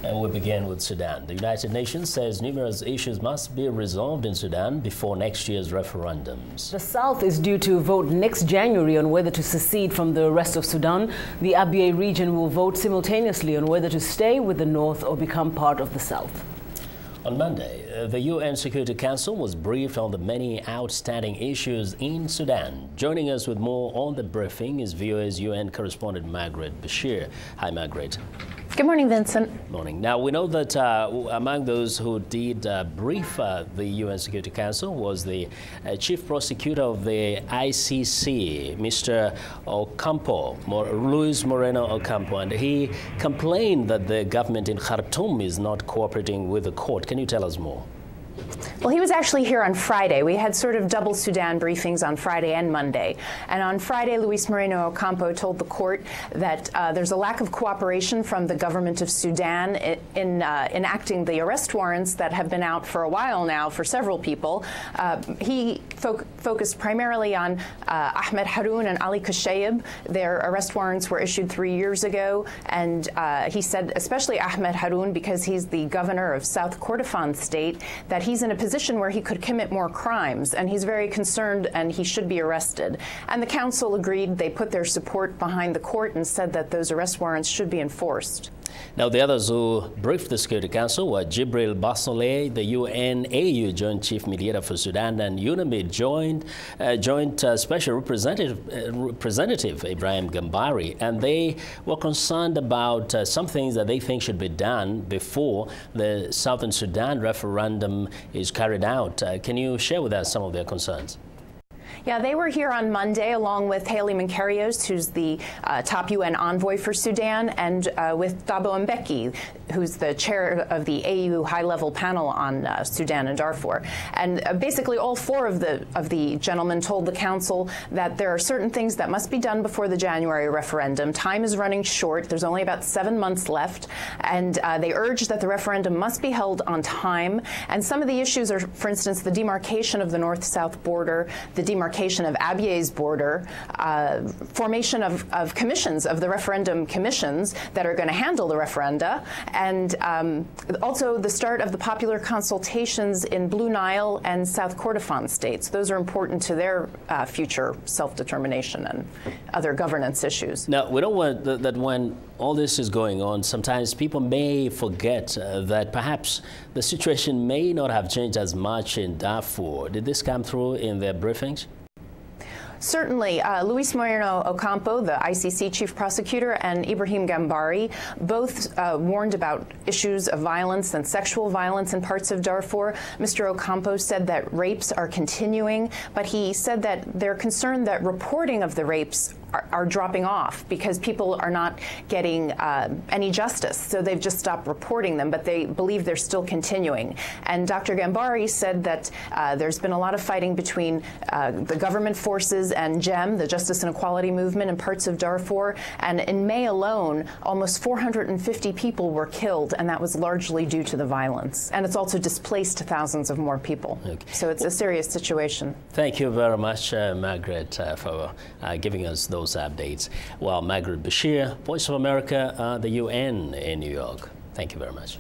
And we begin with Sudan. The United Nations says numerous issues must be resolved in Sudan before next year's referendums. The South is due to vote next January on whether to secede from the rest of Sudan. The Abyei region will vote simultaneously on whether to stay with the North or become part of the South. On Monday, the UN Security Council was briefed on the many outstanding issues in Sudan. Joining us with more on the briefing is VOA's UN correspondent Margaret Besheer. Hi, Margaret. Good morning, Vincent. Morning. Now, we know that among those who did brief the UN Security Council was the chief prosecutor of the ICC, Mr. Ocampo, Luis Moreno Ocampo, and he complained that the government in Khartoum is not cooperating with the court. Can you tell us more? Well, he was actually here on Friday. We had sort of double Sudan briefings on Friday and Monday. And on Friday, Luis Moreno Ocampo told the court that there's a lack of cooperation from the government of Sudan in enacting the arrest warrants that have been out for a while now for several people. He focused primarily on Ahmed Haroun and Ali Kushayb. Their arrest warrants were issued 3 years ago. And he said, especially Ahmed Haroun, because he's the governor of South Kordofan state, that he's in a position where he could commit more crimes, and he's very concerned and he should be arrested. And the council agreed. They put their support behind the court and said that those arrest warrants should be enforced. Now, the others who briefed the Security Council were Jibril Basoleh, the UNAU Joint Chief Mediator for Sudan, and UNAMID Joint Special Representative Ibrahim Gambari. And they were concerned about some things that they think should be done before the Southern Sudan referendum is carried out. Can you share with us some of their concerns? Yeah, they were here on Monday along with Haley Makarios, who's the top UN envoy for Sudan, and with Thabo Mbeki, who's the chair of the AU high-level panel on Sudan and Darfur. And basically all four of the gentlemen told the council that there are certain things that must be done before the January referendum. Time is running short. There's only about 7 months left. And they urged that the referendum must be held on time. And some of the issues are, for instance, the demarcation of the north-south border, the demarcation of Abyei's border, formation of commissions, of the referendum commissions that are going to handle the referenda, and also the start of the popular consultations in Blue Nile and South Kordofan states. Those are important to their future self-determination and other governance issues. Now, we don't want that when all this is going on, sometimes people may forget that perhaps the situation may not have changed as much in Darfur. Did this come through in their briefings? Certainly. Luis Moreno Ocampo, the ICC chief prosecutor, and Ibrahim Gambari both warned about issues of violence and sexual violence in parts of Darfur. Mr. Ocampo said that rapes are continuing, but he said that they're concerned that reporting of the rapes are dropping off because people are not getting any justice. So they've just stopped reporting them, but they believe they're still continuing. And Dr. Gambari said that there's been a lot of fighting between the government forces and JEM, the Justice and Equality Movement, in parts of Darfur. And in May alone, almost 450 people were killed, and that was largely due to the violence. And it's also displaced thousands of more people. Okay. So it's a serious situation. Thank you very much, Margaret, for giving us those updates. Well, Margaret Besheer, Voice of America, the UN in New York. Thank you very much.